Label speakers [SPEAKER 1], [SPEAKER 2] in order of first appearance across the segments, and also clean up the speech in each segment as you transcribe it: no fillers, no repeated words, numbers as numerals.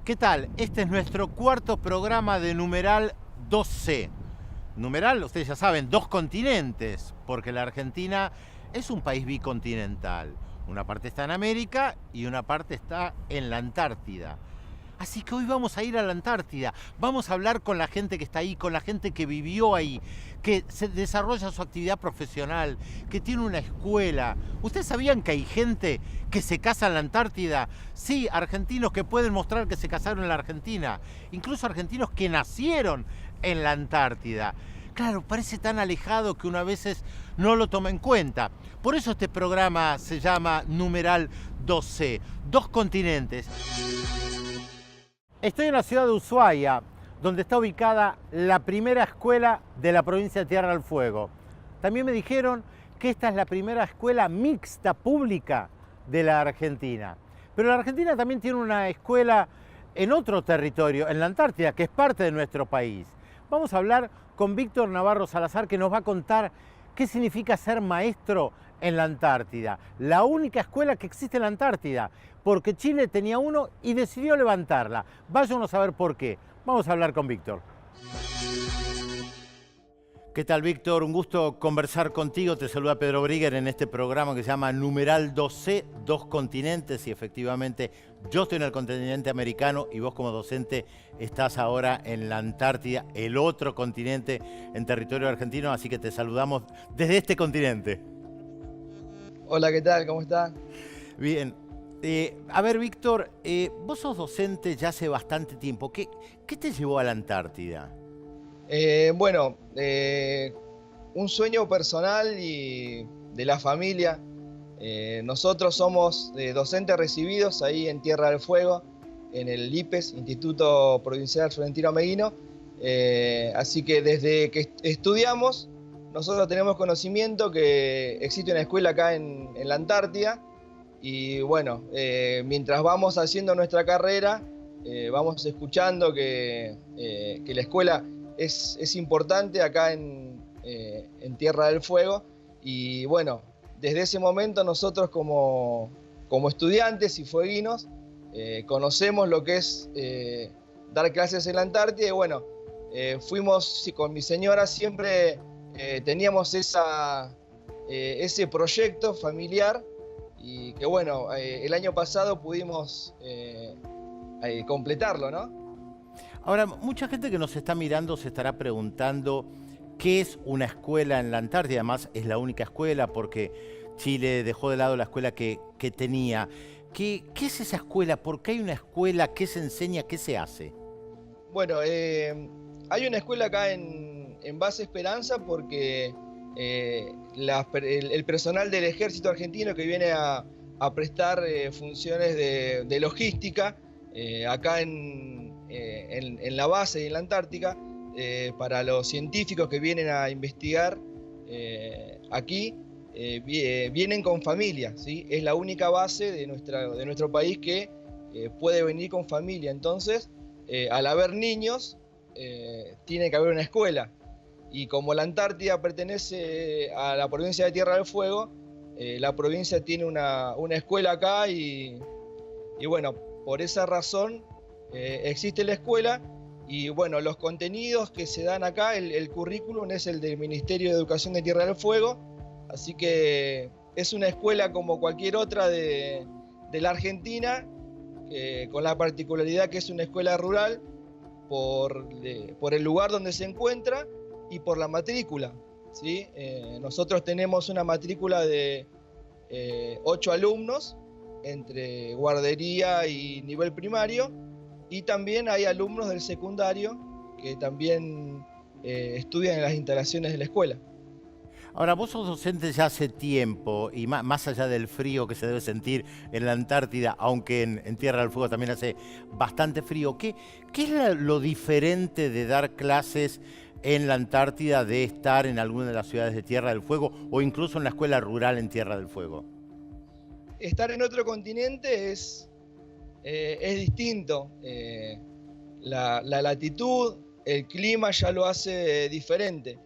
[SPEAKER 1] ¿Qué tal? Este es nuestro cuarto programa de numeral 2C. Numeral, ustedes ya saben, dos continentes, porque la Argentina es un país bicontinental. Una parte está en América y una parte está en la Antártida. Así que hoy vamos a ir a la Antártida, vamos a hablar con la gente que está ahí, con la gente que vivió ahí, que se desarrolla su actividad profesional, que tiene una escuela. ¿Ustedes sabían que hay gente que se casa en la Antártida? Sí, argentinos que pueden mostrar que se casaron en la Argentina, incluso argentinos que nacieron en la Antártida. Claro, parece tan alejado que uno a veces no lo toma en cuenta. Por eso este programa se llama numeral 2C, dos continentes. Estoy en la ciudad de Ushuaia, donde está ubicada la primera escuela de la provincia de Tierra del Fuego. También me dijeron que esta es la primera escuela mixta pública de la Argentina. Pero la Argentina también tiene una escuela en otro territorio, en la Antártida, que es parte de nuestro país. Vamos a hablar con Víctor Navarro Salazar, que nos va a contar qué significa ser maestro en la Antártida. La única escuela que existe en la Antártida, porque Chile tenía uno y decidió levantarla. Váyanos a ver por qué. Vamos a hablar con Víctor. ¿Qué tal, Víctor? Un gusto conversar contigo. Te saluda Pedro Brigger en este programa que se llama Numeral 2C, dos continentes. Y efectivamente, yo estoy en el continente americano y vos como docente estás ahora en la Antártida, el otro continente en territorio argentino. Así que te saludamos desde este continente.
[SPEAKER 2] Hola, ¿qué tal? ¿Cómo está?
[SPEAKER 1] Bien. A ver, Víctor, vos sos docente ya hace bastante tiempo. ¿Qué te llevó a la Antártida?
[SPEAKER 2] Un sueño personal y de la familia. Nosotros somos docentes recibidos ahí en Tierra del Fuego, en el IPES, Instituto Provincial Florentino Ameguino. Así que desde que estudiamos, nosotros tenemos conocimiento que existe una escuela acá en la Antártida. Y bueno, mientras vamos haciendo nuestra carrera, vamos escuchando que la escuela es importante acá en Tierra del Fuego. Y bueno, desde ese momento nosotros como estudiantes y fueguinos conocemos lo que es dar clases en la Antártida. Y bueno, fuimos con mi señora, siempre teníamos ese proyecto familiar. Y que bueno, el año pasado pudimos completarlo, ¿no?
[SPEAKER 1] Ahora, mucha gente que nos está mirando se estará preguntando qué es una escuela en la Antártida. Además, es la única escuela porque Chile dejó de lado la escuela que tenía. ¿Qué es esa escuela? ¿Por qué hay una escuela? ¿Qué se enseña? ¿Qué se hace?
[SPEAKER 2] Bueno, hay una escuela acá en Base Esperanza porque el personal del ejército argentino que viene a prestar funciones de logística acá en la base y en la Antártica para los científicos que vienen a investigar aquí, vienen con familia, ¿sí? Es la única base de nuestro país que puede venir con familia. Entonces, al haber niños, tiene que haber una escuela. Y como la Antártida pertenece a la provincia de Tierra del Fuego, la provincia tiene una escuela acá y bueno, por esa razón existe la escuela. Y bueno, los contenidos que se dan acá, el currículum es el del Ministerio de Educación de Tierra del Fuego, así que es una escuela como cualquier otra de la Argentina, con la particularidad que es una escuela rural por el lugar donde se encuentra y por la matrícula, ¿sí? Nosotros tenemos una matrícula de 8 alumnos entre guardería y nivel primario, y también hay alumnos del secundario que también estudian en las instalaciones de la escuela.
[SPEAKER 1] Ahora, vos sos docente ya hace tiempo y más allá del frío que se debe sentir en la Antártida, aunque en Tierra del Fuego también hace bastante frío, ¿qué es lo diferente de dar clases en la Antártida de estar en alguna de las ciudades de Tierra del Fuego o incluso en la escuela rural en Tierra del Fuego?
[SPEAKER 2] Estar en otro continente es distinto. La latitud, el clima ya lo hace diferente.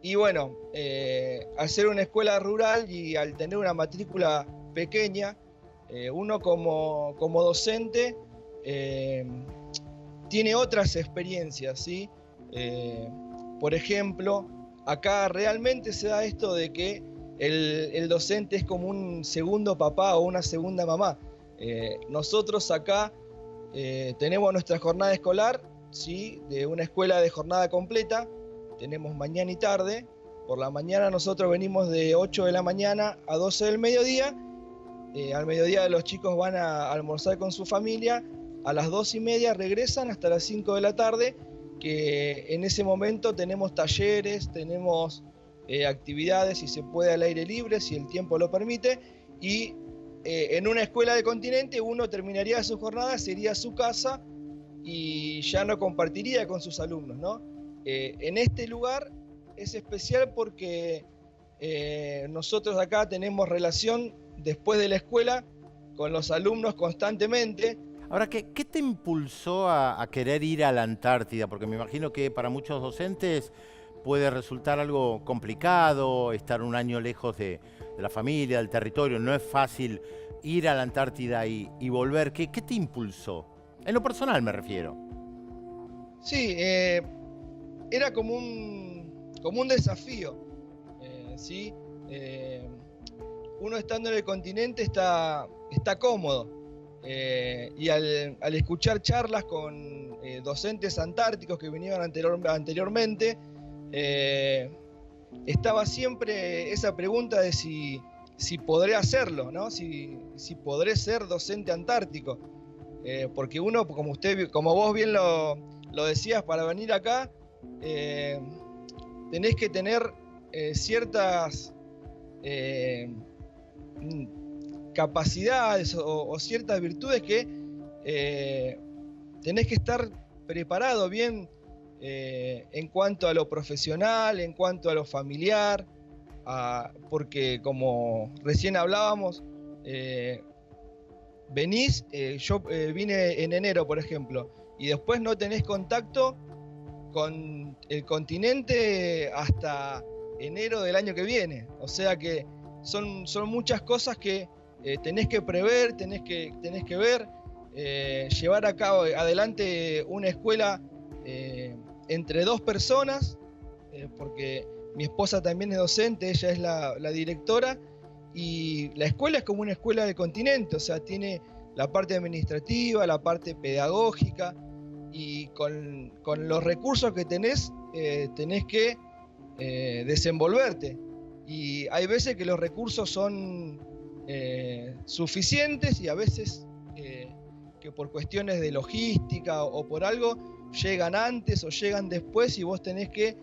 [SPEAKER 2] Y bueno, al ser una escuela rural y al tener una matrícula pequeña, uno como docente tiene otras experiencias, ¿sí? Por ejemplo, acá realmente se da esto de que el docente es como un segundo papá o una segunda mamá. Nosotros acá tenemos nuestra jornada escolar, ¿sí? De una escuela de jornada completa, tenemos mañana y tarde. Por la mañana nosotros venimos de 8 de la mañana a 12 del mediodía. Al mediodía los chicos van a almorzar con su familia, a las 2:30 regresan hasta las 5 de la tarde, que en ese momento tenemos talleres, tenemos actividades, si se puede, al aire libre, si el tiempo lo permite, y en una escuela de continente uno terminaría su jornada, se iría a su casa y ya no compartiría con sus alumnos, ¿no? En este lugar es especial porque nosotros acá tenemos relación después de la escuela con los alumnos constantemente.
[SPEAKER 1] Ahora, ¿qué te impulsó a querer ir a la Antártida? Porque me imagino que para muchos docentes puede resultar algo complicado estar un año lejos de la familia, del territorio. No es fácil ir a la Antártida y volver. ¿Qué te impulsó? En lo personal me refiero.
[SPEAKER 2] Sí, era como un desafío, ¿sí? Uno estando en el continente está cómodo, y al escuchar charlas con docentes antárticos que vinieron anteriormente, estaba siempre esa pregunta de si podré hacerlo, ¿no? Si podré ser docente antártico, porque uno, como vos bien lo decías, para venir acá tenés que tener ciertas capacidades o ciertas virtudes que tenés que estar preparado bien en cuanto a lo profesional, en cuanto a lo familiar, porque como recién hablábamos, yo vine en enero, por ejemplo, y después no tenés contacto con el continente hasta enero del año que viene. O sea que son muchas cosas que tenés que prever, tenés que ver, llevar a cabo adelante una escuela entre dos personas, porque mi esposa también es docente, ella es la directora, y la escuela es como una escuela del continente, o sea, tiene la parte administrativa, la parte pedagógica, y con los recursos que tenés que desenvolverte. Y hay veces que los recursos son suficientes y a veces que por cuestiones de logística o por algo llegan antes o llegan después y vos tenés que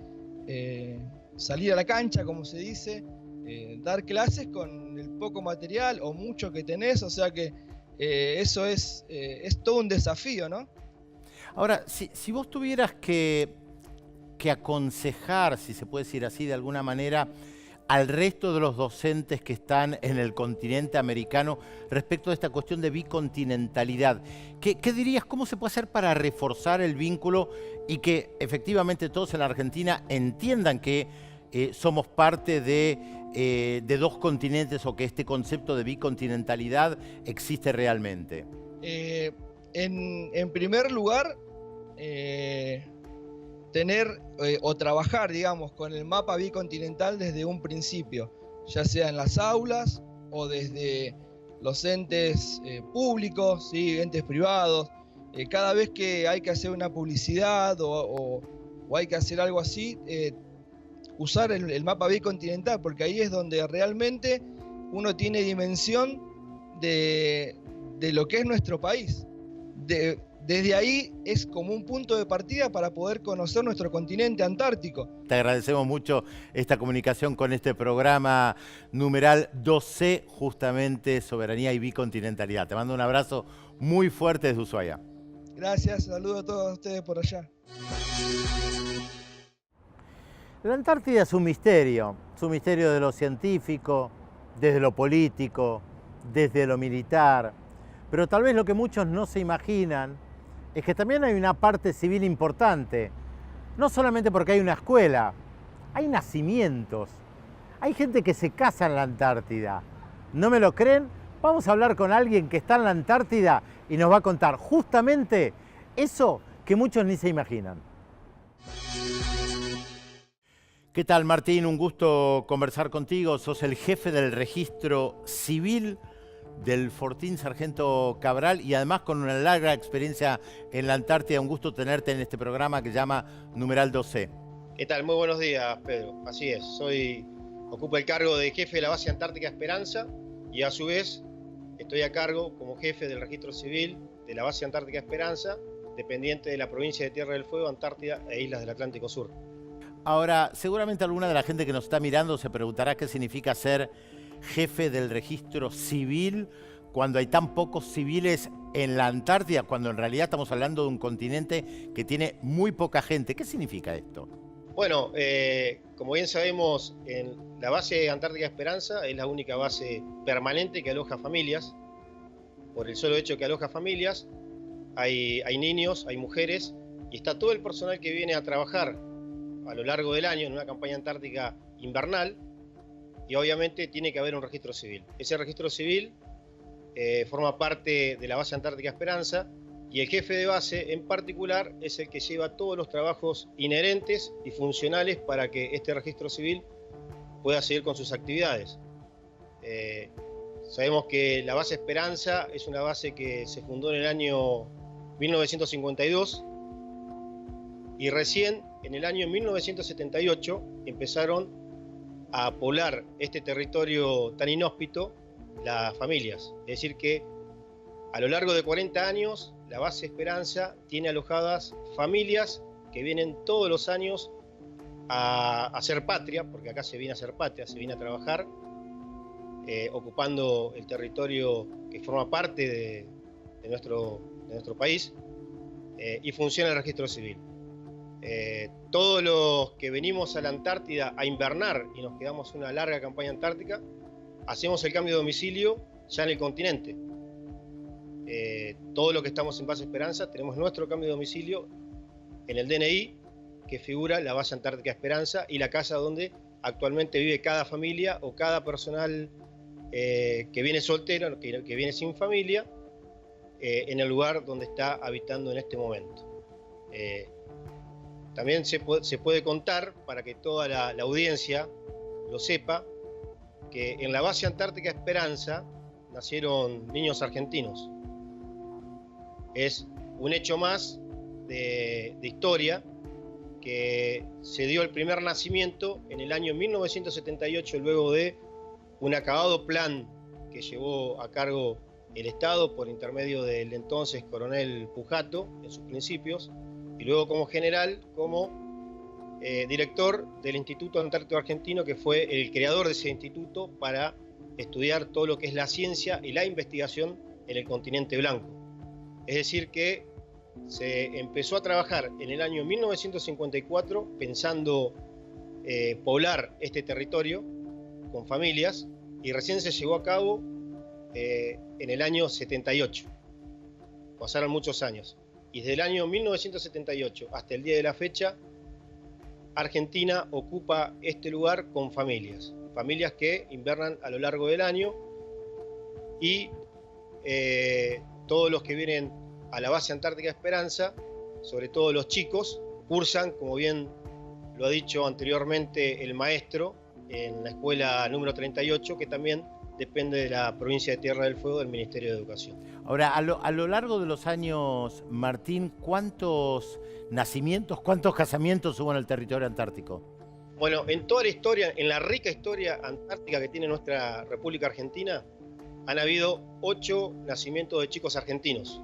[SPEAKER 2] salir a la cancha, como se dice, dar clases con el poco material o mucho que tenés, o sea que eso es todo un desafío, ¿no?
[SPEAKER 1] Ahora, si vos tuvieras que aconsejar, si se puede decir así de alguna manera, al resto de los docentes que están en el continente americano respecto a esta cuestión de bicontinentalidad, ¿qué dirías? ¿Cómo se puede hacer para reforzar el vínculo y que efectivamente todos en la Argentina entiendan que somos parte de dos continentes o que este concepto de bicontinentalidad existe realmente?
[SPEAKER 2] En primer lugar, tener o trabajar, digamos, con el mapa bicontinental desde un principio, ya sea en las aulas o desde los entes públicos, ¿sí? Entes privados. Cada vez que hay que hacer una publicidad o hay que hacer algo así, usar el mapa bicontinental, porque ahí es donde realmente uno tiene dimensión de lo que es nuestro país. Desde ahí es como un punto de partida para poder conocer nuestro continente antártico.
[SPEAKER 1] Te agradecemos mucho esta comunicación con este programa numeral 2C, justamente Soberanía y Bicontinentalidad. Te mando un abrazo muy fuerte desde Ushuaia.
[SPEAKER 2] Gracias, saludos a todos ustedes por allá.
[SPEAKER 1] La Antártida es un misterio de lo científico, desde lo político, desde lo militar, pero tal vez lo que muchos no se imaginan es que también hay una parte civil importante, no solamente porque hay una escuela, hay nacimientos, hay gente que se casa en la Antártida. ¿No me lo creen? Vamos a hablar con alguien que está en la Antártida y nos va a contar justamente eso que muchos ni se imaginan. ¿Qué tal, Martín? Un gusto conversar contigo. Sos el jefe del registro civil del Fortín Sargento Cabral y además con una larga experiencia en la Antártida. Un gusto tenerte en este programa que se llama Numeral 2C.
[SPEAKER 3] ¿Qué tal? Muy buenos días, Pedro. Así es, ocupo el cargo de jefe de la base Antártica Esperanza y a su vez estoy a cargo como jefe del registro civil de la base Antártica Esperanza, dependiente de la provincia de Tierra del Fuego, Antártida e Islas del Atlántico Sur.
[SPEAKER 1] Ahora, seguramente alguna de la gente que nos está mirando se preguntará qué significa ser jefe del registro civil cuando hay tan pocos civiles en la Antártida, cuando en realidad estamos hablando de un continente que tiene muy poca gente. ¿Qué significa esto?
[SPEAKER 3] Bueno, como bien sabemos, en la base Antártica Esperanza es la única base permanente que aloja familias. Por el solo hecho que aloja familias, hay niños, hay mujeres y está todo el personal que viene a trabajar a lo largo del año en una campaña antártica invernal, y obviamente tiene que haber un registro civil. Ese registro civil forma parte de la base Antártica Esperanza, y el jefe de base en particular es el que lleva todos los trabajos inherentes y funcionales para que este registro civil pueda seguir con sus actividades. Sabemos que la base Esperanza es una base que se fundó en el año 1952 y recién en el año 1978 empezaron a poblar este territorio tan inhóspito las familias. Es decir que a lo largo de 40 años la base Esperanza tiene alojadas familias que vienen todos los años a hacer patria, porque acá se viene a hacer patria, se viene a trabajar, ocupando el territorio que forma parte de nuestro país, y funciona el registro civil. Todos los que venimos a la Antártida a invernar y nos quedamos una larga campaña antártica, hacemos el cambio de domicilio ya en el continente. Todos los que estamos en base Esperanza tenemos nuestro cambio de domicilio en el DNI, que figura la base Antártica Esperanza y la casa donde actualmente vive cada familia o cada personal que viene soltero, que viene sin familia, en el lugar donde está habitando en este momento. También se puede contar, para que toda la audiencia lo sepa, que en la base Antártica Esperanza nacieron niños argentinos. Es un hecho más de historia, que se dio el primer nacimiento en el año 1978, luego de un acabado plan que llevó a cargo el Estado por intermedio del entonces coronel Pujato en sus principios, y luego como general, como director del Instituto Antártico Argentino, que fue el creador de ese instituto para estudiar todo lo que es la ciencia y la investigación en el continente blanco. Es decir que se empezó a trabajar en el año 1954 pensando poblar este territorio con familias, y recién se llevó a cabo en el año 78. Pasaron muchos años. Y desde el año 1978 hasta el día de la fecha, Argentina ocupa este lugar con familias que invernan a lo largo del año, y todos los que vienen a la base Antártica Esperanza, sobre todo los chicos, cursan, como bien lo ha dicho anteriormente el maestro, en la escuela número 38, que también depende de la provincia de Tierra del Fuego del Ministerio de Educación.
[SPEAKER 1] Ahora, a lo largo de los años, Martín, ¿cuántos nacimientos, cuántos casamientos hubo en el territorio antártico?
[SPEAKER 3] Bueno, en toda la historia, en la rica historia antártica que tiene nuestra República Argentina, han habido 8 nacimientos de chicos argentinos.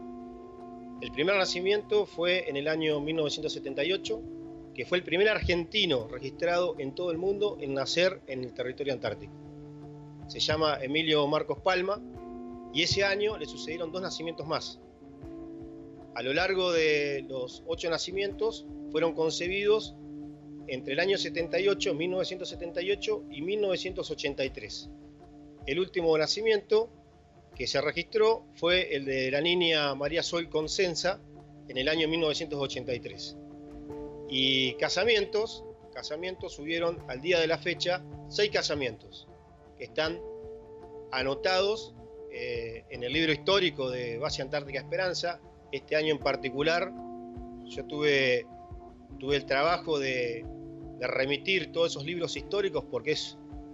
[SPEAKER 3] El primer nacimiento fue en el año 1978, que fue el primer argentino registrado en todo el mundo en nacer en el territorio antártico. Se llama Emilio Marcos Palma, y ese año le sucedieron 2 nacimientos más. A lo largo de los 8 nacimientos fueron concebidos entre el año 1978 y 1983. El último nacimiento que se registró fue el de la niña María Sol Consenza en el año 1983. Y casamientos hubieron al día de la fecha 6 casamientos que están anotados en el libro histórico de Base Antártica Esperanza. Este año en particular Yo tuve el trabajo de remitir todos esos libros históricos porque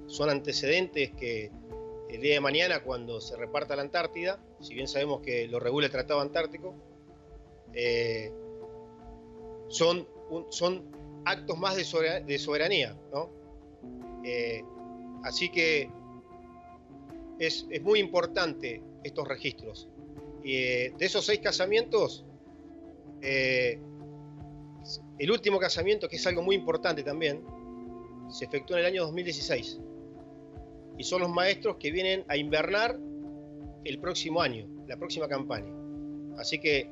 [SPEAKER 3] son antecedentes que el día de mañana, cuando se reparta la Antártida, si bien sabemos que lo regula el Tratado Antártico, son actos más de soberanía, ¿no? Así que es muy importante estos registros. De esos 6 casamientos, el último casamiento, que es algo muy importante también, se efectuó en el año 2016. Y son los maestros que vienen a invernar el próximo año, la próxima campaña. Así que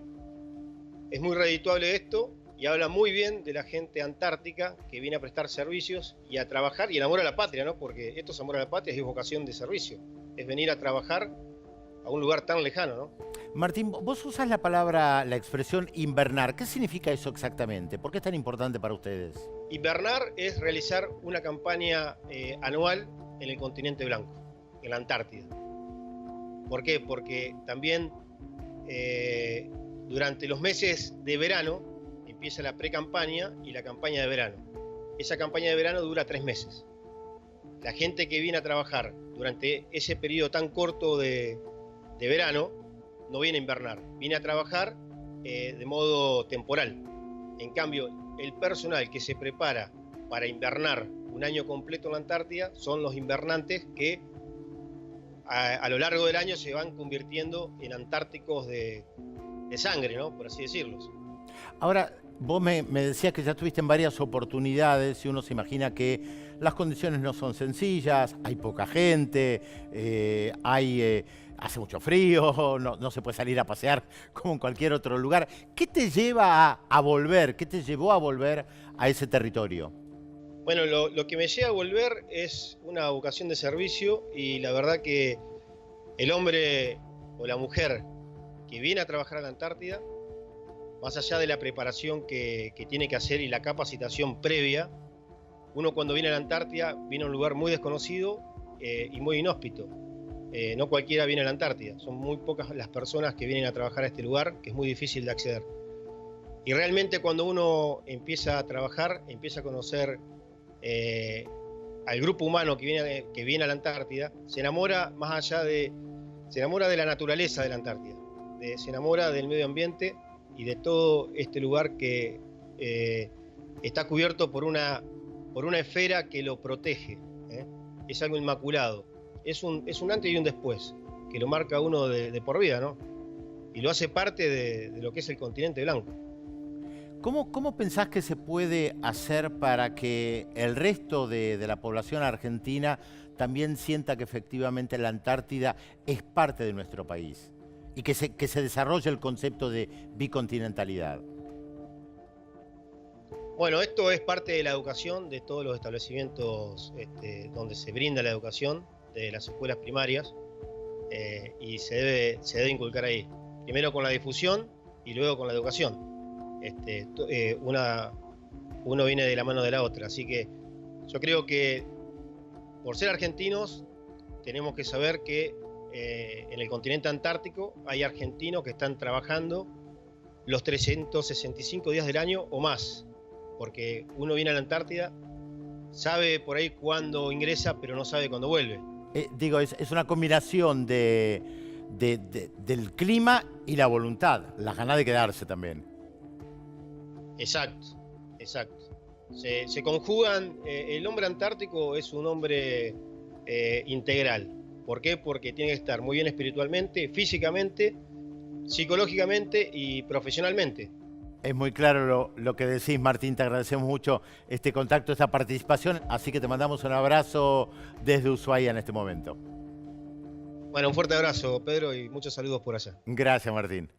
[SPEAKER 3] es muy redituable esto y habla muy bien de la gente antártica que viene a prestar servicios y a trabajar y el amor a la patria, ¿no? Porque esto es amor a la patria, es vocación de servicio. Es venir a trabajar a un lugar tan lejano, ¿no?
[SPEAKER 1] Martín, vos usás la expresión invernar. ¿Qué significa eso exactamente? ¿Por qué es tan importante para ustedes?
[SPEAKER 3] Invernar es realizar una campaña anual en el continente blanco, en la Antártida. ¿Por qué? Porque también durante los meses de verano empieza la pre-campaña y la campaña de verano. Esa campaña de verano dura 3 meses. La gente que viene a trabajar durante ese periodo tan corto de verano no viene a invernar, viene a trabajar de modo temporal. En cambio, el personal que se prepara para invernar un año completo en la Antártida son los invernantes que a lo largo del año se van convirtiendo en antárticos de sangre, ¿no? Por así decirlos.
[SPEAKER 1] Ahora, vos me decías que ya tuviste en varias oportunidades y uno se imagina que las condiciones no son sencillas, hay poca gente, hace mucho frío, no se puede salir a pasear como en cualquier otro lugar. ¿Qué te lleva a volver? ¿Qué te llevó a volver a ese territorio?
[SPEAKER 3] Bueno, lo que me lleva a volver es una vocación de servicio y la verdad que el hombre o la mujer que viene a trabajar a la Antártida, más allá de la preparación que tiene que hacer y la capacitación previa, uno cuando viene a la Antártida viene a un lugar muy desconocido y muy inhóspito. No cualquiera viene a la Antártida, son muy pocas las personas que vienen a trabajar a este lugar, que es muy difícil de acceder. Y realmente cuando uno empieza a trabajar, empieza a conocer al grupo humano que viene a la Antártida, se enamora se enamora de la naturaleza de la Antártida, se enamora del medio ambiente y de todo este lugar que está cubierto por una esfera que lo protege, es algo inmaculado, es un antes y un después, que lo marca uno de por vida, ¿no? Y lo hace parte de lo que es el continente blanco.
[SPEAKER 1] ¿Cómo pensás que se puede hacer para que el resto de la población argentina también sienta que efectivamente la Antártida es parte de nuestro país y que se desarrolle el concepto de bicontinentalidad?
[SPEAKER 3] Bueno, esto es parte de la educación de todos los establecimientos donde se brinda la educación, de las escuelas primarias, y se debe inculcar ahí. Primero con la difusión y luego con la educación. Uno viene de la mano de la otra, así que yo creo que por ser argentinos tenemos que saber que en el continente antártico hay argentinos que están trabajando los 365 días del año o más, porque uno viene a la Antártida, sabe por ahí cuándo ingresa, pero no sabe cuándo vuelve.
[SPEAKER 1] Es una combinación del clima y la voluntad, las ganas de quedarse también.
[SPEAKER 3] Exacto. Se conjugan, el hombre antártico es un hombre integral. ¿Por qué? Porque tiene que estar muy bien espiritualmente, físicamente, psicológicamente y profesionalmente.
[SPEAKER 1] Es muy claro lo que decís, Martín, te agradecemos mucho este contacto, esta participación, así que te mandamos un abrazo desde Ushuaia en este momento.
[SPEAKER 3] Bueno, un fuerte abrazo, Pedro, y muchos saludos por allá.
[SPEAKER 1] Gracias, Martín.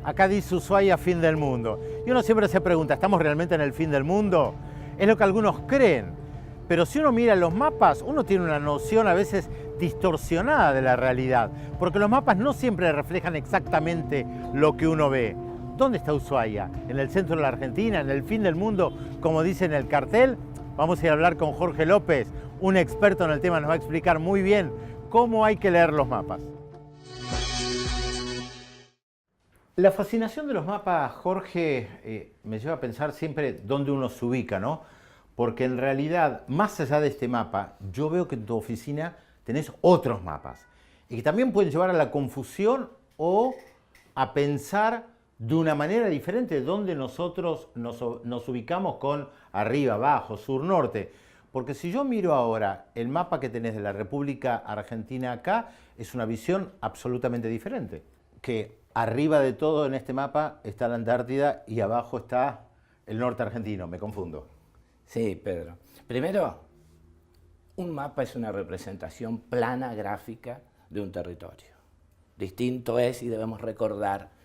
[SPEAKER 1] Acá dice Ushuaia, fin del mundo. Y uno siempre se pregunta, ¿estamos realmente en el fin del mundo? Es lo que algunos creen. Pero si uno mira los mapas, uno tiene una noción a veces distorsionada de la realidad, porque los mapas no siempre reflejan exactamente lo que uno ve. ¿Dónde está Ushuaia? ¿En el centro de la Argentina? ¿En el fin del mundo, como dice en el cartel? Vamos a ir a hablar con Jorge López, un experto en el tema, nos va a explicar muy bien cómo hay que leer los mapas. La fascinación de los mapas, Jorge, me lleva a pensar siempre dónde uno se ubica, ¿no? Porque en realidad, más allá de este mapa, yo veo que en tu oficina tenés otros mapas y que también pueden llevar a la confusión o a pensar de una manera diferente dónde nosotros nos ubicamos con arriba, abajo, sur, norte. Porque si yo miro ahora el mapa que tenés de la República Argentina acá, es una visión absolutamente diferente. Que arriba de todo en este mapa está la Antártida y abajo está el norte argentino, me confundo.
[SPEAKER 4] Sí, Pedro. Primero, un mapa es una representación plana, gráfica de un territorio. Distinto es, y debemos recordar,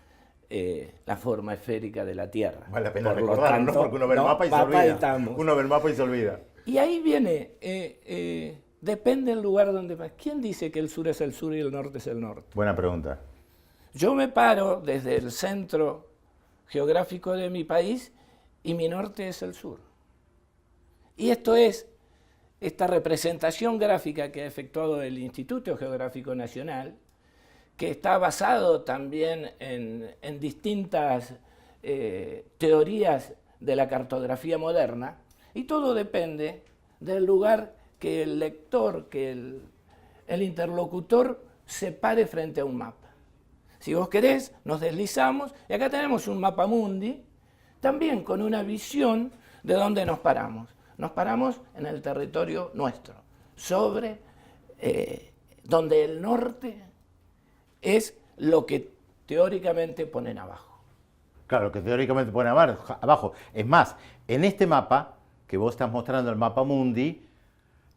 [SPEAKER 4] la forma esférica de la Tierra.
[SPEAKER 1] Vale la pena recordarlo, ¿no? Porque uno ve el mapa y se olvida. Uno ve el mapa y se olvida.
[SPEAKER 4] Y ahí viene, depende del lugar donde vas. ¿Quién dice que el sur es el sur y el norte es el norte?
[SPEAKER 1] Buena pregunta.
[SPEAKER 4] Yo me paro desde el centro geográfico de mi país y mi norte es el sur. Y esto es esta representación gráfica que ha efectuado el Instituto Geográfico Nacional, que está basado también en distintas teorías de la cartografía moderna, y todo depende del lugar que el lector, que el interlocutor se pare frente a un mapa. Si vos querés, nos deslizamos, y acá tenemos un mapa mundi, también con una visión de dónde nos paramos. Nos paramos en el territorio nuestro, sobre donde el norte es lo que teóricamente ponen abajo.
[SPEAKER 1] Claro, que teóricamente ponen abajo. Es más, en este mapa que vos estás mostrando, el mapa mundi,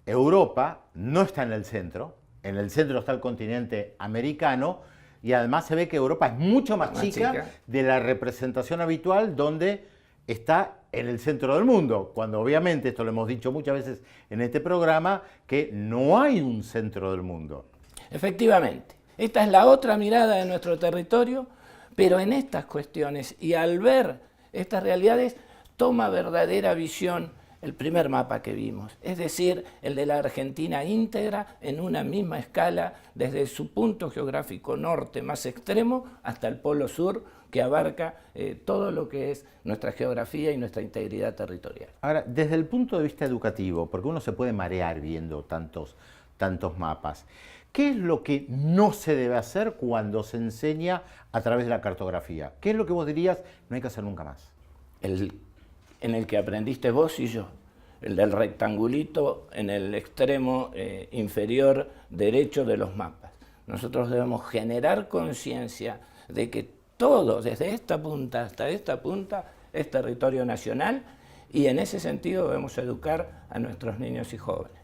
[SPEAKER 1] Europa no está en el centro está el continente americano, y además se ve que Europa es mucho más chica de la representación habitual, donde está en el centro del mundo, cuando obviamente, esto lo hemos dicho muchas veces en este programa, que no hay un centro del mundo.
[SPEAKER 4] Efectivamente, esta es la otra mirada de nuestro territorio, pero en estas cuestiones, y al ver estas realidades, toma verdadera visión el primer mapa que vimos, es decir, el de la Argentina íntegra en una misma escala, desde su punto geográfico norte más extremo hasta el polo sur, que abarca todo lo que es nuestra geografía y nuestra integridad territorial.
[SPEAKER 1] Ahora, desde el punto de vista educativo, porque uno se puede marear viendo tantos mapas, ¿qué es lo que no se debe hacer cuando se enseña a través de la cartografía? ¿Qué es lo que vos dirías no hay que hacer nunca más?
[SPEAKER 4] En el que aprendiste vos y yo, el del rectangulito en el extremo inferior derecho de los mapas. Nosotros debemos generar conciencia de que todo, desde esta punta hasta esta punta, es territorio nacional, y en ese sentido debemos educar a nuestros niños y jóvenes.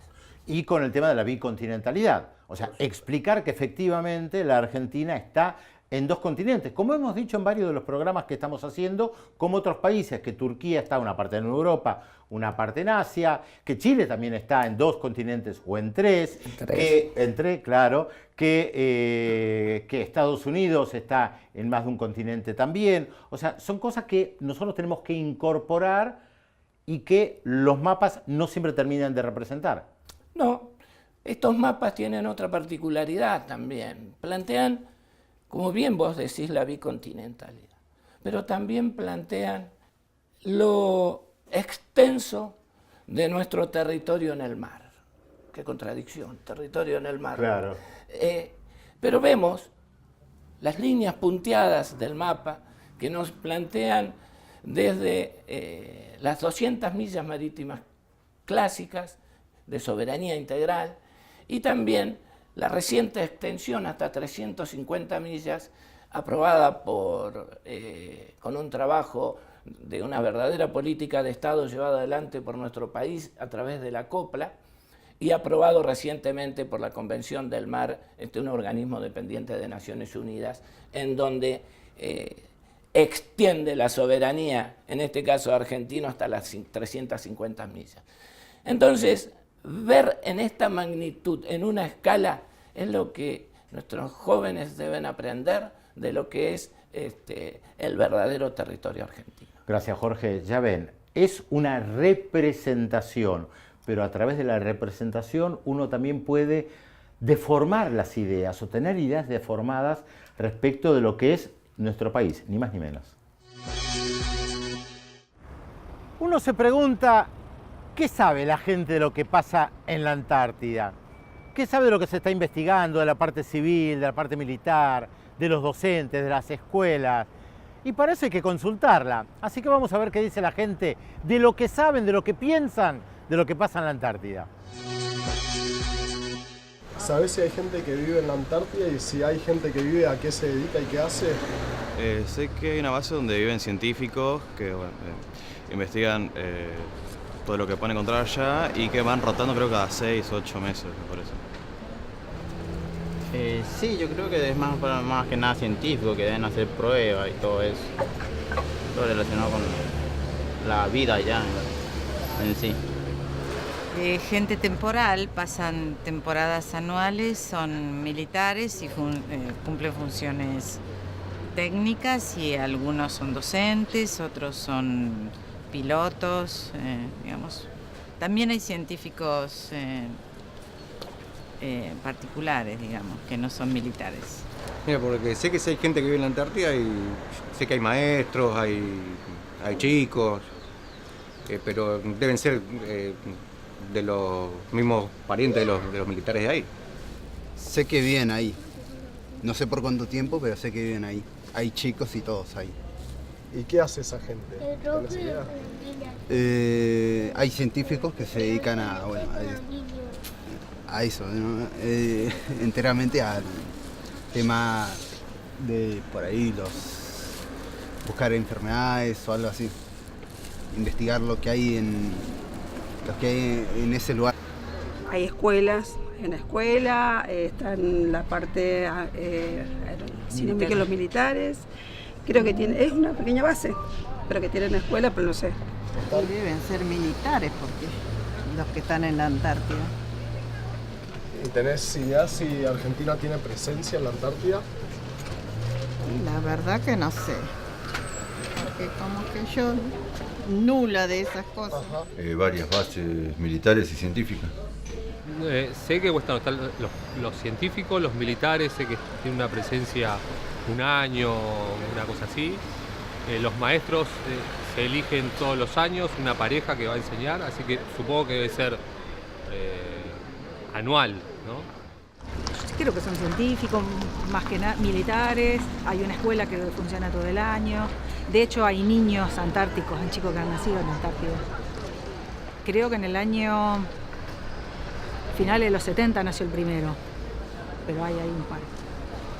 [SPEAKER 1] Y con el tema de la bicontinentalidad, o sea, explicar que efectivamente la Argentina está en dos continentes, como hemos dicho en varios de los programas que estamos haciendo, como otros países, que Turquía está una parte en Europa, una parte en Asia, que Chile también está en dos continentes o en tres, claro, que Estados Unidos está en más de un continente también. O sea, son cosas que nosotros tenemos que incorporar y que los mapas no siempre terminan de representar.
[SPEAKER 4] No, estos mapas tienen otra particularidad también. Plantean, como bien vos decís, la bicontinentalidad, pero también plantean lo extenso de nuestro territorio en el mar. Qué contradicción, territorio en el mar.
[SPEAKER 1] Claro.
[SPEAKER 4] Pero vemos las líneas punteadas del mapa que nos plantean desde las 200 millas marítimas clásicas de soberanía integral, y también la reciente extensión hasta 350 millas, aprobada con un trabajo de una verdadera política de Estado llevada adelante por nuestro país a través de la COPLA, y aprobado recientemente por la Convención del Mar, un organismo dependiente de Naciones Unidas, en donde extiende la soberanía, en este caso argentino, hasta las 350 millas. Entonces, ver en esta magnitud, en una escala, es lo que nuestros jóvenes deben aprender de lo que es el verdadero territorio argentino.
[SPEAKER 1] Gracias, Jorge. Ya ven, es una representación, pero a través de la representación uno también puede deformar las ideas o tener ideas deformadas respecto de lo que es nuestro país, ni más ni menos. Uno se pregunta, ¿qué sabe la gente de lo que pasa en la Antártida? ¿Qué sabe de lo que se está investigando, de la parte civil, de la parte militar, de los docentes, de las escuelas? Y para eso hay que consultarla. Así que vamos a ver qué dice la gente de lo que saben, de lo que piensan, de lo que pasa en la Antártida.
[SPEAKER 5] ¿Sabés si hay gente que vive en la Antártida y si hay gente que vive, a qué se dedica y qué hace?
[SPEAKER 6] Sé que hay una base donde viven científicos que investigan todo lo que pueden encontrar allá y que van rotando creo cada 6 o 8 meses, me parece.
[SPEAKER 7] Sí, yo creo que es más que nada científico, que deben hacer pruebas y todo eso. Todo relacionado con la vida allá en sí.
[SPEAKER 8] Gente temporal, pasan temporadas anuales, son militares y cumplen funciones técnicas, y algunos son docentes, otros son pilotos, digamos. También hay científicos particulares, digamos, que no son militares.
[SPEAKER 9] Mira, porque sé que hay gente que vive en la Antártida y sé que hay maestros, hay chicos, pero deben ser de los mismos parientes de los militares de ahí.
[SPEAKER 10] Sé que viven ahí. No sé por cuánto tiempo, pero sé que viven ahí. Hay chicos y todos ahí.
[SPEAKER 5] ¿Y qué hace esa gente? ¿Tenés idea?
[SPEAKER 10] Hay científicos que se dedican a eso, ¿no? Enteramente al tema de por ahí buscar enfermedades o algo así. Investigar lo que hay en ese lugar.
[SPEAKER 11] Hay escuelas, en la escuela, está en la parte científica de los militares. Creo que es una pequeña base, pero que tienen escuela, pero no sé.
[SPEAKER 12] Y deben ser militares, porque los que están en la Antártida.
[SPEAKER 5] ¿Y tenés idea si Argentina tiene presencia en la Antártida?
[SPEAKER 12] La verdad que no sé, porque como que yo nula de esas cosas.
[SPEAKER 13] Varias bases militares y científicas.
[SPEAKER 14] Sé que están los científicos, los militares, sé que tienen una presencia un año, una cosa así. Los maestros se eligen todos los años, una pareja que va a enseñar, así que supongo que debe ser anual, ¿no?
[SPEAKER 15] Creo que son científicos, más que nada militares. Hay una escuela que funciona todo el año. De hecho, hay niños antárticos, hay chicos que han nacido en la Antártida. Creo que en el año finales de los 70 nació el primero, pero hay ahí un par.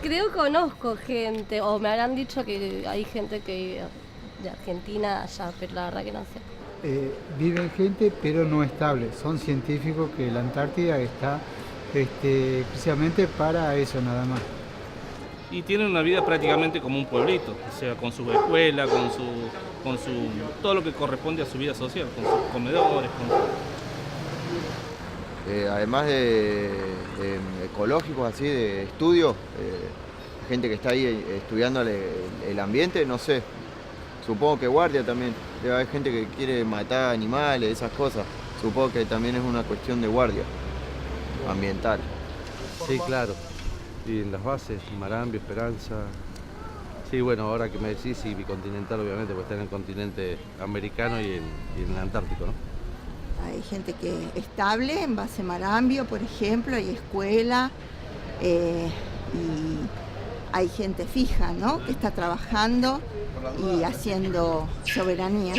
[SPEAKER 16] Creo que conozco gente, o me habrán dicho que hay gente que vive de Argentina allá, pero la verdad que no sé.
[SPEAKER 17] Viven gente, pero no estable. Son científicos que la Antártida está precisamente para eso nada más.
[SPEAKER 18] Y tienen una vida prácticamente como un pueblito, o sea, con su escuela, con todo lo que corresponde a su vida social, con sus comedores.
[SPEAKER 19] Además de ecológicos, así, de estudios, gente que está ahí estudiando el ambiente, no sé, supongo que guardia también, debe haber gente que quiere matar animales, esas cosas, supongo que también es una cuestión de guardia ambiental.
[SPEAKER 20] Sí, claro, y en las bases, Marambio, Esperanza. Sí, bueno, ahora que me decís, sí, bicontinental obviamente, porque está en el continente americano y en el Antártico, ¿no?
[SPEAKER 21] Hay gente que estable en base Marambio, por ejemplo, hay escuela, y hay gente fija, ¿no?, que está trabajando y haciendo soberanía.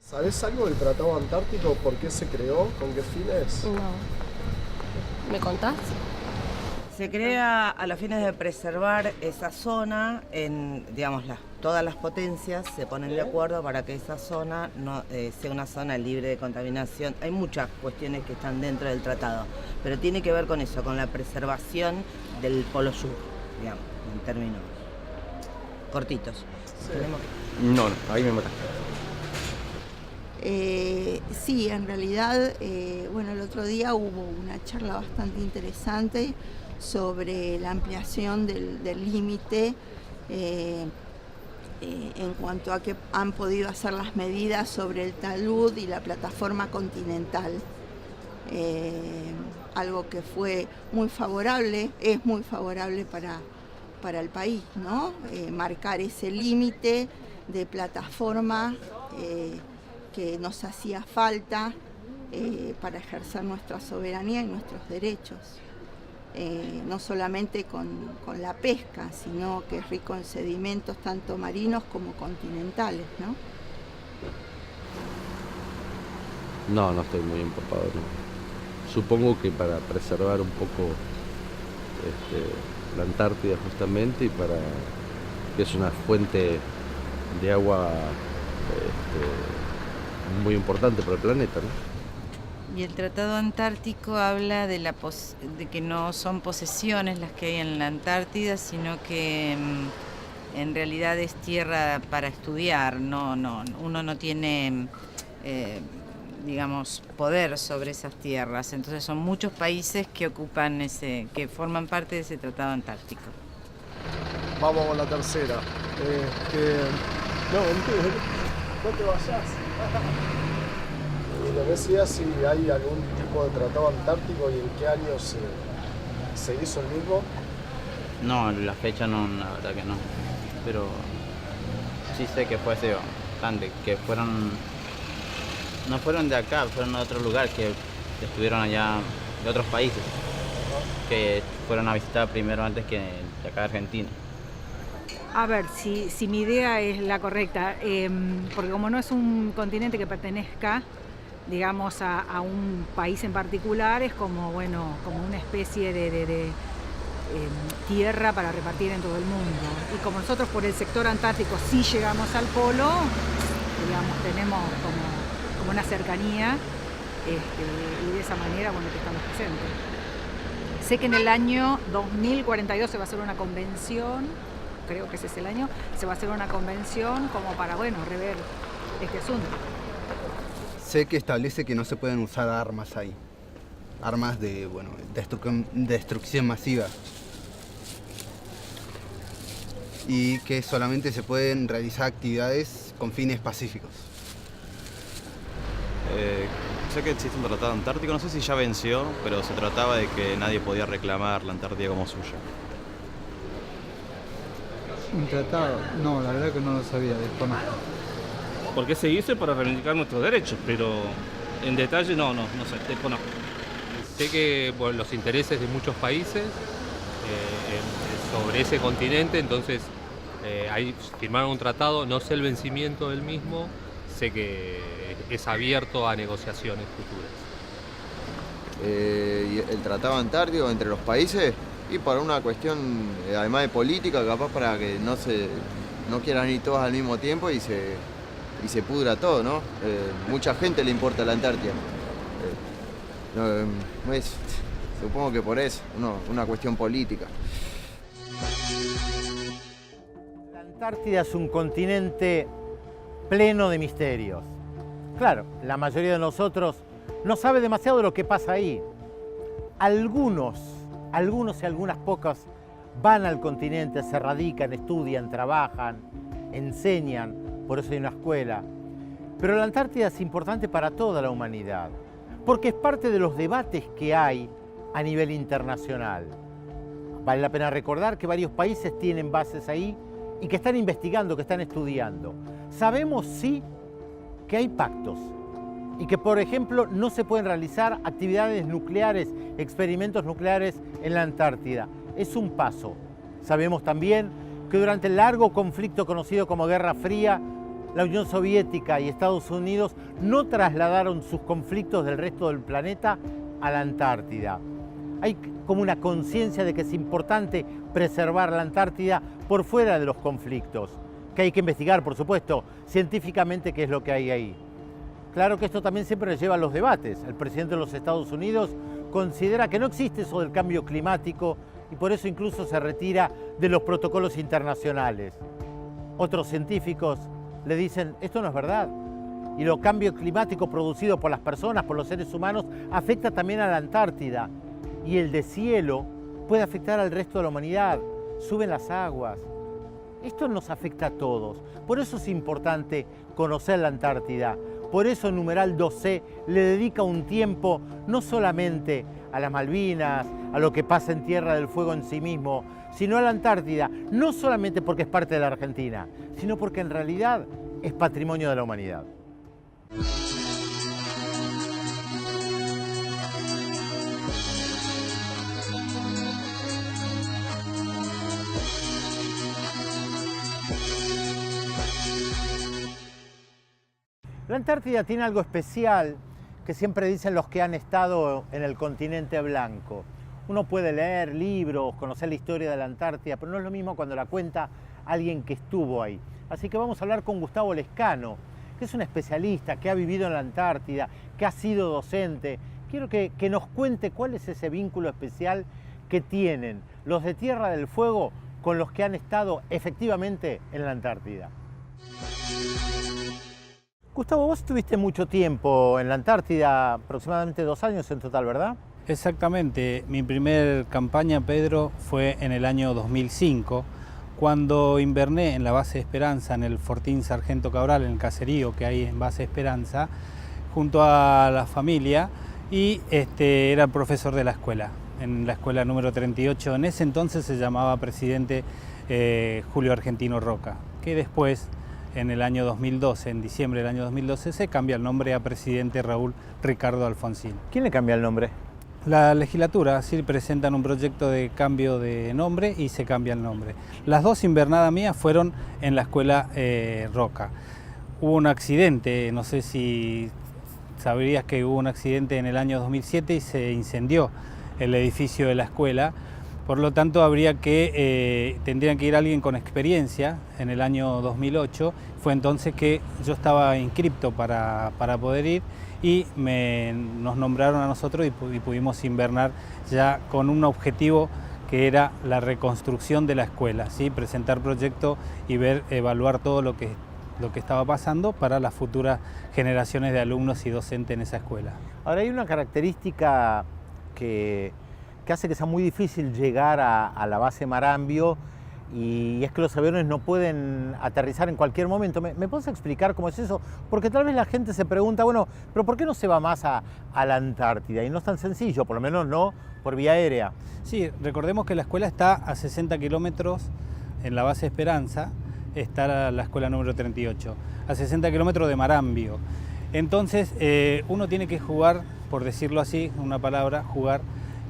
[SPEAKER 5] ¿Sabés algo del Tratado Antártico? ¿Por qué se creó? ¿Con qué fines?
[SPEAKER 16] No. ¿Me contás?
[SPEAKER 22] Se crea a los fines de preservar esa zona, digamos, todas las potencias se ponen de acuerdo para que esa zona no sea una zona libre de contaminación. Hay muchas cuestiones que están dentro del tratado, pero tiene que ver con eso, con la preservación del Polo Sur, digamos, en términos cortitos.
[SPEAKER 9] Sí. No, ahí me mataste.
[SPEAKER 21] Sí, en realidad, bueno, el otro día hubo una charla bastante interesante sobre la ampliación del límite en cuanto a que han podido hacer las medidas sobre el talud y la plataforma continental. Algo que fue muy favorable, es muy favorable para el país, ¿no? Marcar ese límite de plataforma que nos hacía falta para ejercer nuestra soberanía y nuestros derechos. No solamente con la pesca, sino que es rico en sedimentos tanto marinos como continentales, ¿no?
[SPEAKER 20] No estoy muy empapado, no. Supongo que para preservar un poco la Antártida justamente y para que es una fuente de agua muy importante para el planeta, ¿no?
[SPEAKER 8] Y el Tratado Antártico habla de que no son posesiones las que hay en la Antártida, sino que en realidad es tierra para estudiar. Uno no tiene, digamos, poder sobre esas tierras. Entonces son muchos países que que forman parte de ese Tratado Antártico.
[SPEAKER 5] Vamos con la tercera. No te vayas. ¿Y tenés idea si hay algún tipo de tratado antártico y en qué año se hizo el mismo?
[SPEAKER 7] No, la fecha no, la verdad que no. Pero sí sé que fue hace bastante, que no fueron de acá, fueron de otro lugar, que estuvieron allá de otros países, que fueron a visitar primero antes que de acá de Argentina.
[SPEAKER 15] A ver, si mi idea es la correcta, porque como no es un continente que pertenezca, digamos, a un país en particular, es como una especie de tierra para repartir en todo el mundo. Y como nosotros por el sector antártico sí llegamos al polo, digamos, tenemos como una cercanía, y de esa manera, que estamos presentes. Sé que en el año 2042 se va a hacer una convención, creo que ese es el año, se va a hacer una convención como para, rever este asunto.
[SPEAKER 10] Sé que establece que no se pueden usar armas ahí. Armas de, destrucción masiva. Y que solamente se pueden realizar actividades con fines pacíficos.
[SPEAKER 6] Sé que existe un tratado antártico, no sé si ya venció, pero se trataba de que nadie podía reclamar la Antártida como suya.
[SPEAKER 17] ¿Un tratado? No, la verdad que no lo sabía, desconozco.
[SPEAKER 18] Porque se hizo para reivindicar nuestros derechos, pero en detalle no sé, desconozco.
[SPEAKER 14] Sé que los intereses de muchos países sobre ese continente, entonces ahí firmaron un tratado, no sé el vencimiento del mismo, sé que es abierto a negociaciones futuras.
[SPEAKER 19] Y el Tratado Antártico entre los países, y para una cuestión además de política, capaz para que no quieran ir todos al mismo tiempo y se pudra todo, ¿no? Mucha gente le importa la Antártida. Supongo que por eso, una cuestión política.
[SPEAKER 1] La Antártida es un continente pleno de misterios. Claro, la mayoría de nosotros no sabe demasiado de lo que pasa ahí. Algunos y algunas pocas van al continente, se radican, estudian, trabajan, enseñan, por eso hay una escuela. Pero la Antártida es importante para toda la humanidad, porque es parte de los debates que hay a nivel internacional. Vale la pena recordar que varios países tienen bases ahí y que están investigando, que están estudiando. Sabemos, sí, que hay pactos y que, por ejemplo, no se pueden realizar actividades nucleares, experimentos nucleares en la Antártida. Es un paso. Sabemos también que durante el largo conflicto conocido como Guerra Fría, la Unión Soviética y Estados Unidos no trasladaron sus conflictos del resto del planeta a la Antártida. Hay como una conciencia de que es importante preservar la Antártida por fuera de los conflictos, que hay que investigar, por supuesto, científicamente qué es lo que hay ahí. Claro que esto también siempre nos lleva a los debates. El presidente de los Estados Unidos considera que no existe eso del cambio climático y por eso incluso se retira de los protocolos internacionales. Otros científicos le dicen, esto no es verdad. Y el cambio climático producido por las personas, por los seres humanos, afecta también a la Antártida. Y el deshielo puede afectar al resto de la humanidad. Suben las aguas. Esto nos afecta a todos. Por eso es importante conocer la Antártida, Por eso numeral 2C le dedica un tiempo no solamente a las Malvinas, a lo que pasa en Tierra del Fuego en sí mismo, sino a la Antártida, no solamente porque es parte de la Argentina, sino porque en realidad es patrimonio de la humanidad. La Antártida tiene algo especial que siempre dicen los que han estado en el continente blanco. Uno puede leer libros, conocer la historia de la Antártida, pero no es lo mismo cuando la cuenta alguien que estuvo ahí. Así que vamos a hablar con Gustavo Lescano, que es un especialista, que ha vivido en la Antártida, que ha sido docente. Quiero que nos cuente cuál es ese vínculo especial que tienen los de Tierra del Fuego con los que han estado efectivamente en la Antártida. Gustavo, vos estuviste mucho tiempo en la Antártida, aproximadamente 2 años en total, ¿verdad?
[SPEAKER 2] Exactamente. Mi primer campaña, Pedro, fue en el año 2005, cuando inverné en la base Esperanza, en el Fortín Sargento Cabral, en el caserío que hay en base Esperanza, junto a la familia, y era profesor de la escuela, en la escuela número 38. En ese entonces se llamaba presidente Julio Argentino Roca, que después, en el año 2012, en diciembre del año 2012, se cambia el nombre a presidente Raúl Ricardo Alfonsín.
[SPEAKER 1] ¿Quién le cambia el nombre?
[SPEAKER 2] La legislatura, sí, presentan un proyecto de cambio de nombre y se cambia el nombre. Las 2 invernadas mías fueron en la escuela Roca. Hubo un accidente, no sé si sabrías que hubo un accidente en el año 2007 y se incendió el edificio de la escuela. Por lo tanto, tendrían que ir alguien con experiencia en el año 2008. Fue entonces que yo estaba inscripto para poder ir y nos nombraron a nosotros y pudimos invernar ya con un objetivo que era la reconstrucción de la escuela, ¿sí? Presentar proyectos y evaluar todo lo que estaba pasando para las futuras generaciones de alumnos y docentes en esa escuela.
[SPEAKER 1] Ahora, hay una característica que hace que sea muy difícil llegar a la base Marambio, y es que los aviones no pueden aterrizar en cualquier momento. ¿Me puedes explicar cómo es eso? Porque tal vez la gente se pregunta, bueno, pero ¿por qué no se va más a la Antártida? Y no es tan sencillo, por lo menos no por vía aérea.
[SPEAKER 2] Sí, recordemos que la escuela está a 60 kilómetros en la base Esperanza, está la escuela número 38, a 60 kilómetros de Marambio. Entonces, uno tiene que jugar, por decirlo así, una palabra, jugar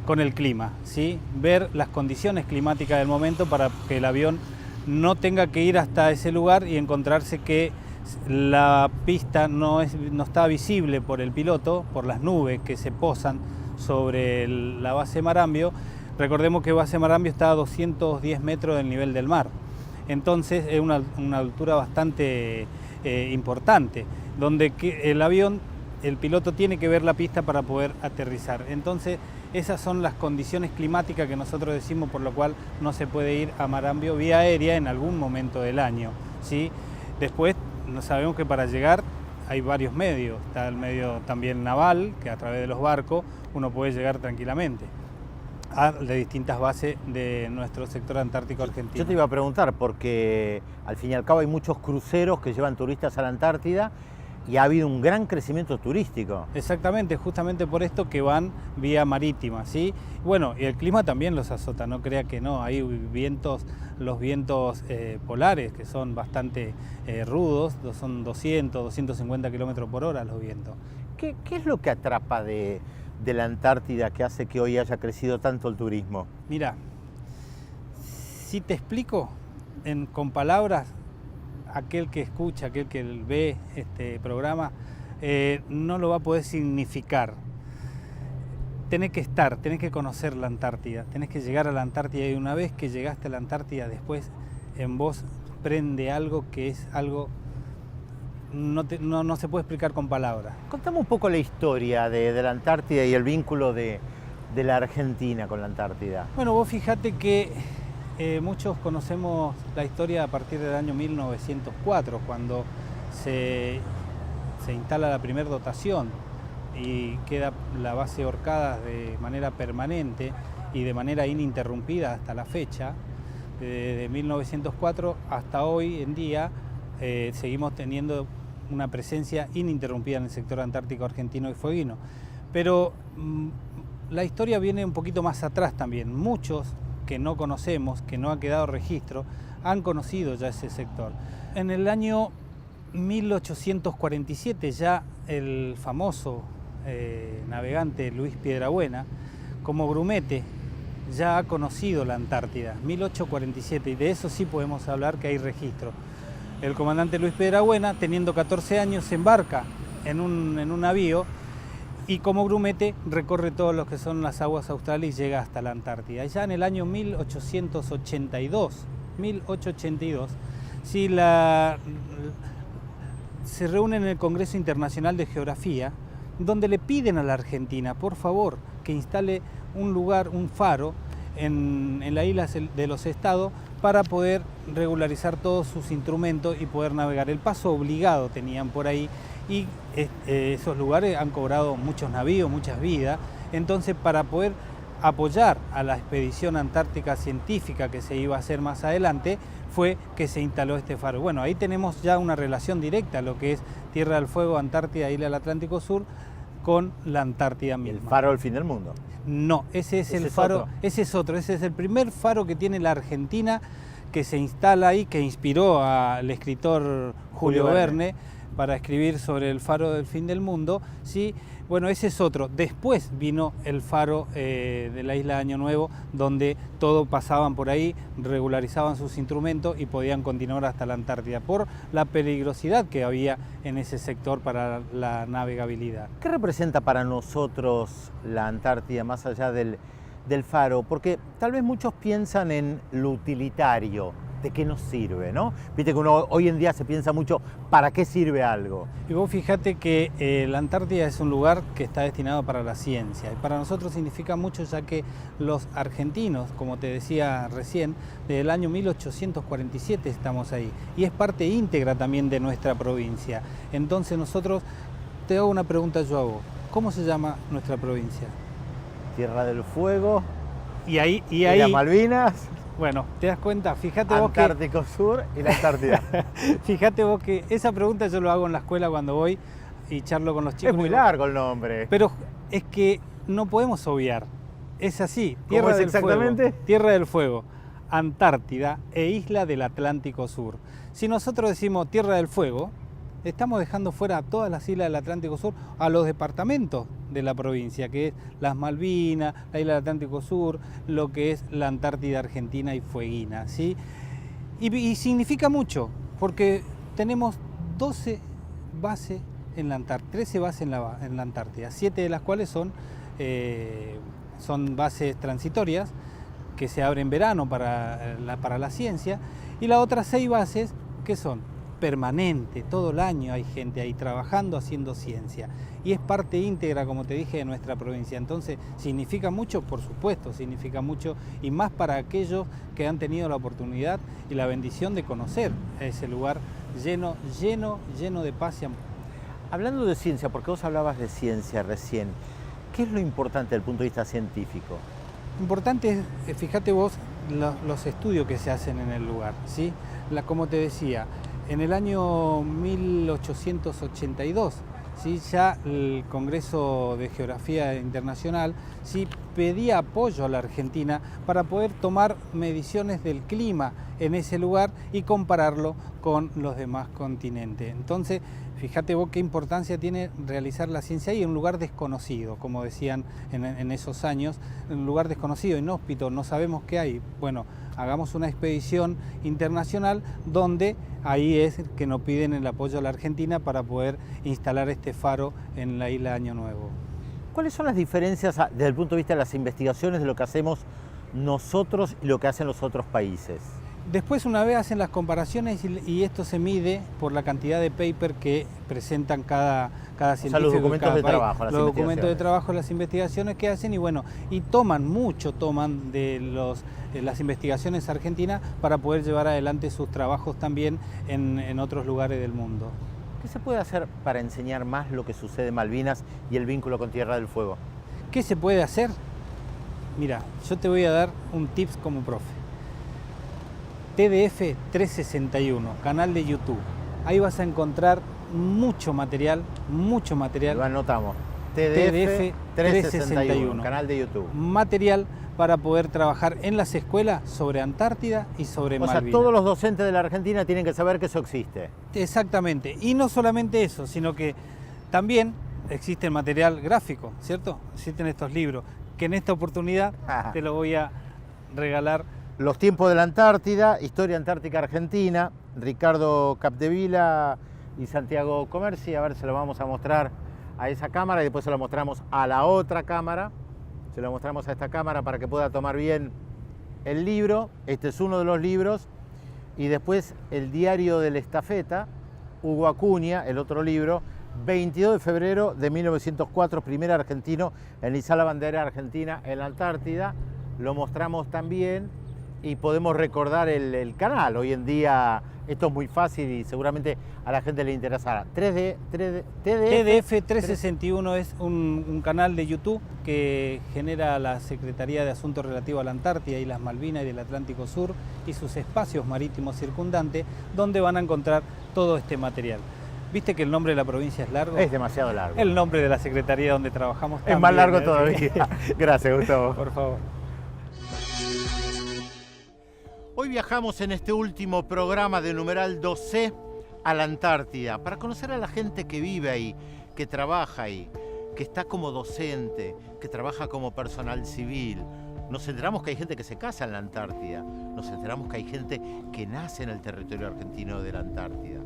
[SPEAKER 2] con el clima, ¿sí? Ver las condiciones climáticas del momento para que el avión no tenga que ir hasta ese lugar y encontrarse que la pista no está visible por el piloto, por las nubes que se posan sobre la base Marambio. Recordemos que base Marambio está a 210 metros del nivel del mar, entonces es una altura bastante importante, donde el piloto tiene que ver la pista para poder aterrizar. Entonces, esas son las condiciones climáticas que nosotros decimos por lo cual no se puede ir a Marambio vía aérea en algún momento del año, ¿sí? Después sabemos que para llegar hay varios medios, está el medio también naval, que a través de los barcos uno puede llegar tranquilamente de distintas bases de nuestro sector antártico argentino.
[SPEAKER 1] Yo te iba a preguntar, porque al fin y al cabo hay muchos cruceros que llevan turistas a la Antártida, y ha habido un gran crecimiento turístico.
[SPEAKER 2] Exactamente, justamente por esto que van vía marítima, ¿sí? Bueno, y el clima también los azota, no crea que no, hay los vientos polares que son bastante rudos, son 200, 250 kilómetros por hora los vientos.
[SPEAKER 1] ¿Qué es lo que atrapa de la Antártida que hace que hoy haya crecido tanto el turismo?
[SPEAKER 2] Mira, si te explico con palabras, aquel que escucha, aquel que ve este programa, no lo va a poder significar. Tenés que tenés que conocer la Antártida, tenés que llegar a la Antártida, y una vez que llegaste a la Antártida, después en vos prende algo que es algo no se puede explicar con palabras.
[SPEAKER 1] Contame un poco la historia de la Antártida y el vínculo de la Argentina con la Antártida.
[SPEAKER 2] Bueno, vos fíjate que muchos conocemos la historia a partir del año 1904, cuando se instala la primera dotación y queda la base Orcadas de manera permanente y de manera ininterrumpida hasta la fecha. Desde 1904 hasta hoy en día seguimos teniendo una presencia ininterrumpida en el sector antártico argentino y fueguino. Pero la historia viene un poquito más atrás también. Muchos que no conocemos, que no ha quedado registro, han conocido ya ese sector. En el año 1847 ya el famoso navegante Luis Piedrabuena, como grumete, ya ha conocido la Antártida, 1847, y de eso sí podemos hablar que hay registro. El comandante Luis Piedrabuena, teniendo 14 años, se embarca en un navío y como grumete recorre todo lo que son las aguas australes y llega hasta la Antártida. Ya en el año 1882, sí, se reúnen en el Congreso Internacional de Geografía, donde le piden a la Argentina, por favor, que instale un lugar, un faro, en la isla de los Estados para poder regularizar todos sus instrumentos y poder navegar. El paso obligado tenían por ahí y esos lugares han cobrado muchos navíos, muchas vidas. Entonces, para poder apoyar a la expedición antártica científica que se iba a hacer más adelante, fue que se instaló este faro. Bueno, ahí tenemos ya una relación directa, lo que es Tierra del Fuego, Antártida, Isla del Atlántico Sur, con la Antártida misma.
[SPEAKER 1] ¿El faro del fin del mundo?
[SPEAKER 2] No, ese es el faro, ese es otro, ese es el primer faro que tiene la Argentina, que se instala ahí, que inspiró al escritor Julio Verne para escribir sobre el faro del fin del mundo, ¿sí? Bueno, ese es otro. Después vino el faro de la isla de Año Nuevo, donde todos pasaban por ahí, regularizaban sus instrumentos y podían continuar hasta la Antártida, por la peligrosidad que había en ese sector para la navegabilidad.
[SPEAKER 1] ¿Qué representa para nosotros la Antártida, más allá del faro? Porque tal vez muchos piensan en lo utilitario, de qué nos sirve, ¿no? Viste que uno hoy en día se piensa mucho, ¿para qué sirve algo?
[SPEAKER 2] Y vos fíjate que la Antártida es un lugar que está destinado para la ciencia. Y para nosotros significa mucho, ya que los argentinos, como te decía recién, desde el año 1847 estamos ahí. Y es parte íntegra también de nuestra provincia. Entonces nosotros, te hago una pregunta yo a vos. ¿Cómo se llama nuestra provincia?
[SPEAKER 1] Tierra del Fuego.
[SPEAKER 2] Y ahí
[SPEAKER 1] las Malvinas.
[SPEAKER 2] Bueno, te das cuenta, fíjate vos que...
[SPEAKER 1] Antártico Sur y la Antártida.
[SPEAKER 2] Fíjate vos que esa pregunta yo lo hago en la escuela cuando voy y charlo con los chicos.
[SPEAKER 1] Es muy largo el nombre.
[SPEAKER 2] Pero es que no podemos obviar. Es así.
[SPEAKER 1] ¿Cómo es exactamente?
[SPEAKER 2] Tierra del Fuego, Antártida e Isla del Atlántico Sur. Si nosotros decimos Tierra del Fuego, estamos dejando fuera a todas las islas del Atlántico Sur, a los departamentos de la provincia, que es las Malvinas, la isla del Atlántico Sur, lo que es la Antártida Argentina y Fueguina, ¿sí? Y significa mucho, porque tenemos 12 bases en la Antártida, 13 bases en la Antártida, 7 de las cuales son bases transitorias, que se abren en verano para la ciencia, y las otras 6 bases que son permanente, todo el año hay gente ahí trabajando, haciendo ciencia. Y es parte íntegra, como te dije, de nuestra provincia. Entonces, ¿significa mucho? Por supuesto, significa mucho. Y más para aquellos que han tenido la oportunidad y la bendición de conocer ese lugar lleno de paz y amor.
[SPEAKER 1] Hablando de ciencia, porque vos hablabas de ciencia recién, ¿qué es lo importante desde el punto de vista científico?
[SPEAKER 2] Importante es, fíjate vos, los estudios que se hacen en el lugar, ¿sí? Como te decía, en el año 1882, ¿sí? Ya el Congreso de Geografía Internacional, ¿sí? Pedía apoyo a la Argentina para poder tomar mediciones del clima en ese lugar y compararlo con los demás continentes. Entonces, fíjate vos qué importancia tiene realizar la ciencia ahí en un lugar desconocido, como decían en esos años, en un lugar desconocido, inhóspito, no sabemos qué hay. Bueno, hagamos una expedición internacional donde ahí es que nos piden el apoyo a la Argentina para poder instalar este faro en la isla de Año Nuevo.
[SPEAKER 1] ¿Cuáles son las diferencias desde el punto de vista de las investigaciones de lo que hacemos nosotros y lo que hacen los otros países?
[SPEAKER 2] Después, una vez hacen las comparaciones y esto se mide por la cantidad de paper que presentan cada científico. O sea,
[SPEAKER 1] los documentos de trabajo,
[SPEAKER 2] los documentos de trabajo, las investigaciones que hacen y bueno, y toman de las investigaciones argentinas para poder llevar adelante sus trabajos también en otros lugares del mundo.
[SPEAKER 1] ¿Qué se puede hacer para enseñar más lo que sucede en Malvinas y el vínculo con Tierra del Fuego?
[SPEAKER 2] ¿Qué se puede hacer? Mira, yo te voy a dar un tips como profe. TDF 361, canal de YouTube. Ahí vas a encontrar mucho material.
[SPEAKER 1] Lo anotamos.
[SPEAKER 2] TDF 361,
[SPEAKER 1] canal de YouTube.
[SPEAKER 2] Material para poder trabajar en las escuelas sobre Antártida y sobre Malvinas.
[SPEAKER 1] O sea, todos los docentes de la Argentina tienen que saber que eso existe.
[SPEAKER 2] Exactamente. Y no solamente eso, sino que también existe el material gráfico, ¿cierto? Existen estos libros, que en esta oportunidad te lo voy a regalar.
[SPEAKER 1] Los tiempos de la Antártida, Historia Antártica Argentina, Ricardo Capdevila y Santiago Comerci. A ver, se lo vamos a mostrar a esa cámara y después se lo mostramos a la otra cámara. Se lo mostramos a esta cámara para que pueda tomar bien el libro. Este es uno de los libros. Y después el Diario de la Estafeta, Hugo Acuña, el otro libro, 22 de febrero de 1904, primer argentino en izar la bandera argentina en la Antártida. Lo mostramos también y podemos recordar el canal. Hoy en día esto es muy fácil y seguramente a la gente le interesará.
[SPEAKER 2] TDF 361 es un canal de YouTube que genera la Secretaría de Asuntos Relativos a la Antártida y las Malvinas y del Atlántico Sur y sus espacios marítimos circundantes, donde van a encontrar todo este material. ¿Viste que el nombre de la provincia es largo?
[SPEAKER 1] Es demasiado largo.
[SPEAKER 2] El nombre de la secretaría donde trabajamos también
[SPEAKER 1] es más largo todavía. Gracias, Gustavo.
[SPEAKER 2] Por favor.
[SPEAKER 1] Hoy viajamos en este último programa de Numeral 2C a la Antártida para conocer a la gente que vive ahí, que trabaja ahí, que está como docente, que trabaja como personal civil. Nos enteramos que hay gente que se casa en la Antártida. Nos enteramos que hay gente que nace en el territorio argentino de la Antártida.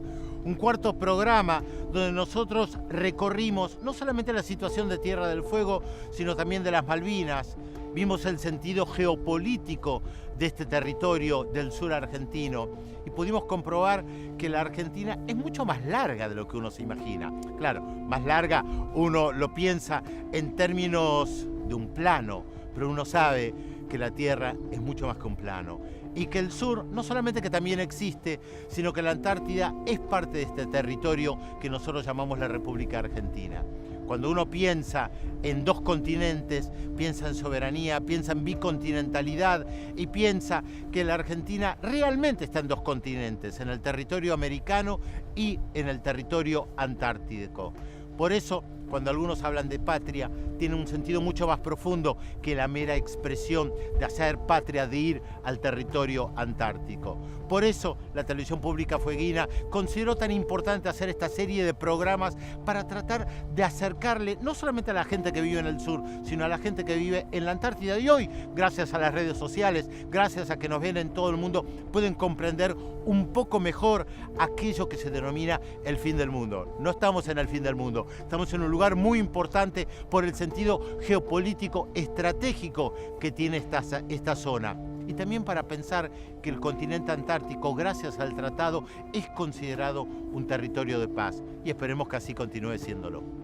[SPEAKER 1] Un cuarto programa donde nosotros recorrimos no solamente la situación de Tierra del Fuego, sino también de las Malvinas. Vimos el sentido geopolítico de este territorio del sur argentino y pudimos comprobar que la Argentina es mucho más larga de lo que uno se imagina. Claro, más larga uno lo piensa en términos de un plano, pero uno sabe que la Tierra es mucho más que un plano y que el sur no solamente que también existe, sino que la Antártida es parte de este territorio que nosotros llamamos la República Argentina. Cuando uno piensa en dos continentes, piensa en soberanía, piensa en bicontinentalidad y piensa que la Argentina realmente está en dos continentes, en el territorio americano y en el territorio antártico. Por eso, cuando algunos hablan de patria, tiene un sentido mucho más profundo que la mera expresión de hacer patria, de ir al territorio antártico. Por eso, la televisión pública fueguina consideró tan importante hacer esta serie de programas para tratar de acercarle no solamente a la gente que vive en el sur, sino a la gente que vive en la Antártida. Y hoy, gracias a las redes sociales, gracias a que nos ven en todo el mundo, pueden comprender un poco mejor aquello que se denomina el fin del mundo. No estamos en el fin del mundo, estamos en un lugar muy importante por el sentido geopolítico estratégico que tiene esta zona. Y también para pensar que el continente antártico, gracias al tratado, es considerado un territorio de paz. Y esperemos que así continúe siéndolo.